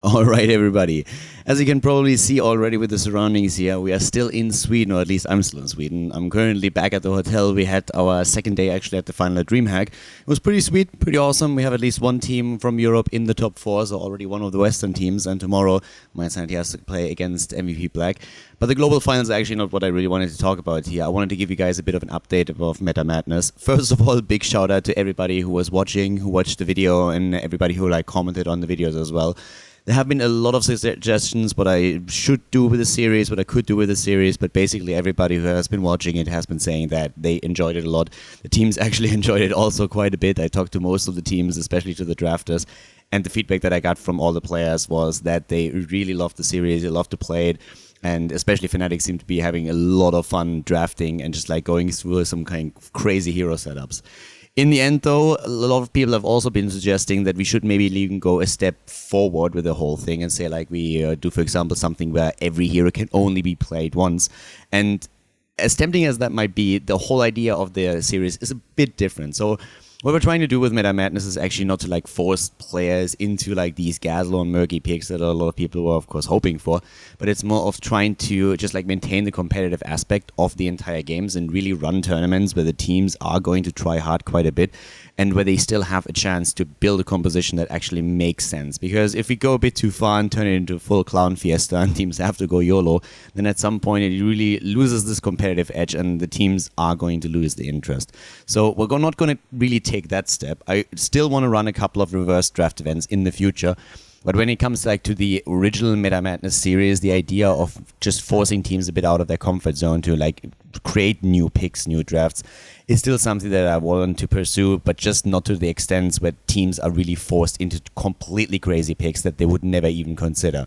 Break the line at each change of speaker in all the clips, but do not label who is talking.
All right, everybody. As you can probably see already with the surroundings here, we are still in Sweden, or at least I'm still in Sweden. I'm currently back at the hotel. We had our second day actually at the final at DreamHack. It was pretty sweet, pretty awesome. We have at least one team from Europe in the top four, so already one of the Western teams. And tomorrow, my Sanity has to play against MVP Black. But the global finals are actually not what I really wanted to talk about here. I wanted to give you guys a bit of an update of META Madness. First of all, big shout out to everybody who was watching, who watched the video, and everybody who commented on the videos as well. There have been a lot of suggestions what I should do with the series, what I could do with the series, but basically everybody who has been watching it has been saying that they enjoyed it a lot. The teams actually enjoyed it also quite a bit. I talked to most of the teams, especially to the drafters, and the feedback that I got from all the players was that they really loved the series, they loved to play it, and especially Fnatic seemed to be having a lot of fun drafting and just going through some kind of crazy hero setups. In the end, though, a lot of people have also been suggesting that we should maybe even go a step forward with the whole thing and say, we do, for example, something where every hero can only be played once. And as tempting as that might be, the whole idea of the series is a bit different. So what we're trying to do with META Madness is actually not to force players into these Gazlo and murky picks that a lot of people were of course hoping for, but it's more of trying to just maintain the competitive aspect of the entire games and really run tournaments where the teams are going to try hard quite a bit and where they still have a chance to build a composition that actually makes sense. Because if we go a bit too far and turn it into a full clown fiesta and teams have to go YOLO, then at some point it really loses this competitive edge and the teams are going to lose the interest. So we're not going to really take that step. I still want to run a couple of reverse draft events in the future. But when it comes to the original META Madness series, the idea of just forcing teams a bit out of their comfort zone to create new picks, new drafts, is still something that I want to pursue, but just not to the extent where teams are really forced into completely crazy picks that they would never even consider.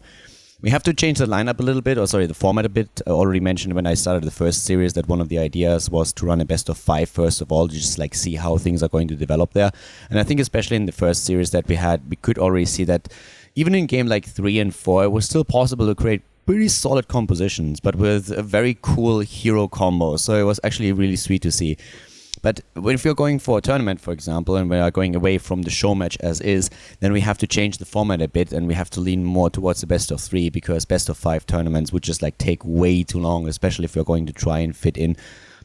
We have to change the lineup a little bit, the format a bit. I already mentioned when I started the first series that one of the ideas was to run a best of 5 first of all, to just see how things are going to develop there. And I think especially in the first series that we had, we could already see that even in game 3 and 4, it was still possible to create pretty solid compositions, but with a very cool hero combo. So it was actually really sweet to see. But if you're going for a tournament, for example, and we are going away from the show match as is, then we have to change the format a bit and we have to lean more towards the best of 3, because best of 5 tournaments would just take way too long, especially if you're going to try and fit in,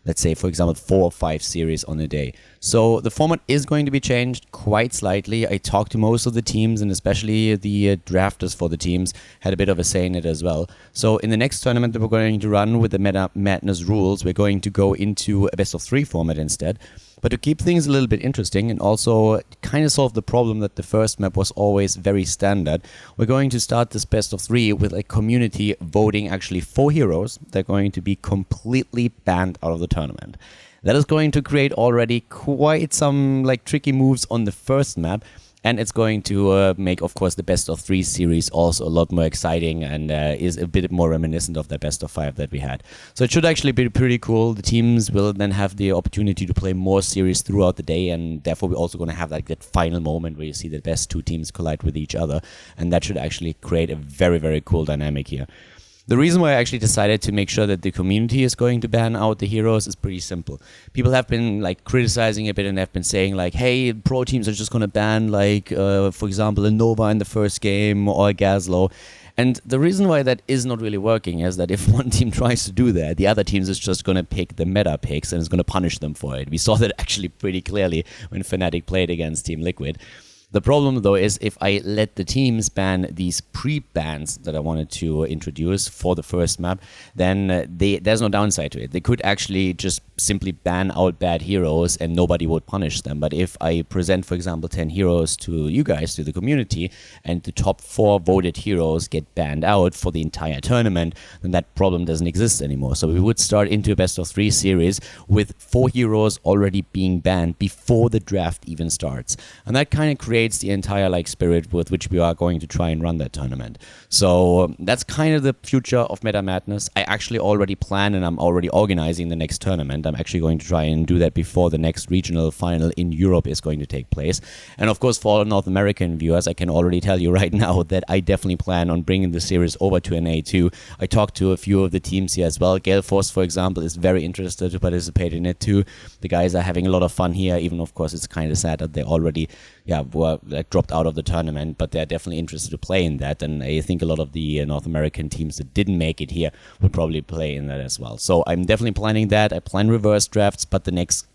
let's say, for example, 4 or 5 series on a day. So the format is going to be changed quite slightly. I talked to most of the teams, and especially the drafters for the teams had a bit of a say in it as well. So in the next tournament that we're going to run with the META Madness rules, we're going to go into a best of 3 format instead. But to keep things a little bit interesting and also kind of solve the problem that the first map was always very standard, we're going to start this best of 3 with a community voting actually 4 heroes that are going to be completely banned out of the tournament. That is going to create already quite some tricky moves on the first map. And it's going to make, of course, the best of 3 series also a lot more exciting and is a bit more reminiscent of the best of 5 that we had. So it should actually be pretty cool. The teams will then have the opportunity to play more series throughout the day, and therefore we're also going to have that final moment where you see the best 2 teams collide with each other. And that should actually create a very, very cool dynamic here. The reason why I actually decided to make sure that the community is going to ban out the heroes is pretty simple. People have been criticizing a bit and have been saying hey, pro teams are just going to ban for example, a Nova in the first game or a Gazlo. And the reason why that is not really working is that if one team tries to do that, the other teams is just going to pick the meta picks and is going to punish them for it. We saw that actually pretty clearly when Fnatic played against Team Liquid. The problem, though, is if I let the teams ban these pre-bans that I wanted to introduce for the first map, then there's no downside to it. They could actually just simply ban out bad heroes and nobody would punish them. But if I present, for example, 10 heroes to you guys, to the community, and the top 4 voted heroes get banned out for the entire tournament, then that problem doesn't exist anymore. So we would start into a best of 3 series with 4 heroes already being banned before the draft even starts. And that kind of creates the entire spirit with which we are going to try and run that tournament. So that's kind of the future of META Madness. I actually already plan and I'm already organizing the next tournament. I'm actually going to try and do that before the next regional final in Europe is going to take place. And of course, for all North American viewers, I can already tell you right now that I definitely plan on bringing the series over to NA too. I talked to a few of the teams here as well. Gale Force, for example, is very interested to participate in it too. The guys are having a lot of fun here, even of course it's kind of sad that they already were like dropped out of the tournament, but they're definitely interested to play in that. And I think a lot of the North American teams that didn't make it here would probably play in that as well. So I'm definitely planning that. I plan reverse drafts, but the next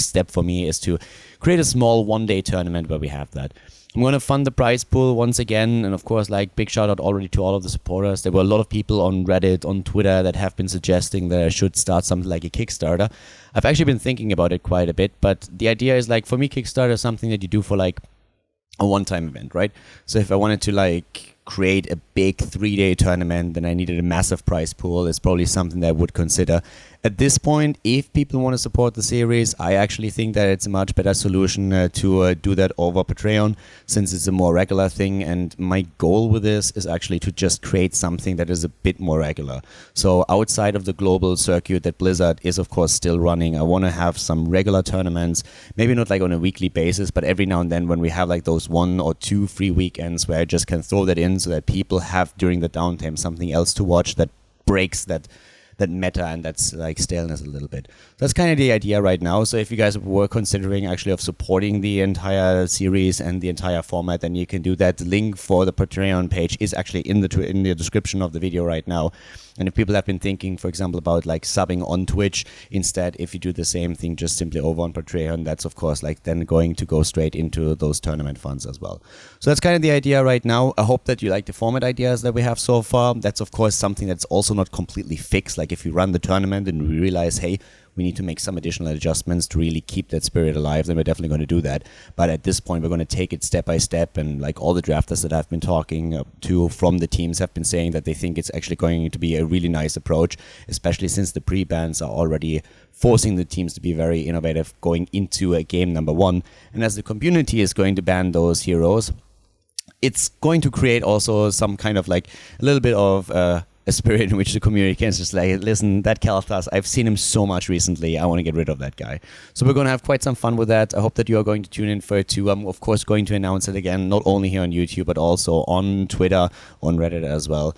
step for me is to create a small one-day tournament where we have that. I'm going to fund the prize pool once again, and of course, like, big shout out already to all of the supporters. There were a lot of people on Reddit, on Twitter that have been suggesting that I should start something like a Kickstarter. I've actually been thinking about it quite a bit, but the idea is, like, for me, Kickstarter is something that you do for like a one-time event, right? So if I wanted to like create a big 3-day tournament, then I needed a massive prize pool. It's probably something that I would consider. At this point, if people want to support the series, I actually think that it's a much better solution to do that over Patreon, since it's a more regular thing. And my goal with this is actually to just create something that is a bit more regular. So outside of the global circuit that Blizzard is, of course, still running, I want to have some regular tournaments, maybe not like on a weekly basis, but every now and then when we have like those 1 or 2 free weekends where I just can throw that in so that people have during the downtime something else to watch that breaks that meta and that's like staleness a little bit. That's kind of the idea right now. So if you guys were considering actually of supporting the entire series and the entire format, then you can do that. The link for the Patreon page is actually in the description of the video right now. And if people have been thinking, for example, about like subbing on Twitch instead, if you do the same thing just simply over on Patreon, that's of course like then going to go straight into those tournament funds as well. So that's kind of the idea right now. I hope that you like the format ideas that we have so far. That's of course something that's also not completely fixed. Like if we run the tournament and we realize, hey, we need to make some additional adjustments to really keep that spirit alive, then we're definitely going to do that. But at this point, we're going to take it step by step. And like all the drafters that I've been talking to from the teams have been saying that they think it's actually going to be a really nice approach, especially since the pre-bans are already forcing the teams to be very innovative going into a game number 1. And as the community is going to ban those heroes, it's going to create also some kind of like a little bit of a spirit in which the community can just like, listen, that Khaldor, I've seen him so much recently, I want to get rid of that guy. So we're going to have quite some fun with that. I hope that you are going to tune in for it too. I'm of course going to announce it again, not only here on YouTube, but also on Twitter, on Reddit as well.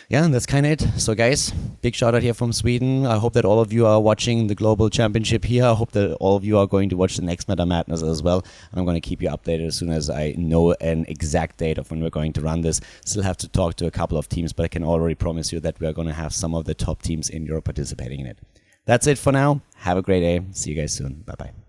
Yeah, that's kind of it. So guys, big shout out here from Sweden. I hope that all of you are watching the Global Championship here. I hope that all of you are going to watch the next META Madness as well. And I'm going to keep you updated as soon as I know an exact date of when we're going to run this. Still have to talk to a couple of teams, but I can already promise you that we are going to have some of the top teams in Europe participating in it. That's it for now. Have a great day. See you guys soon. Bye-bye.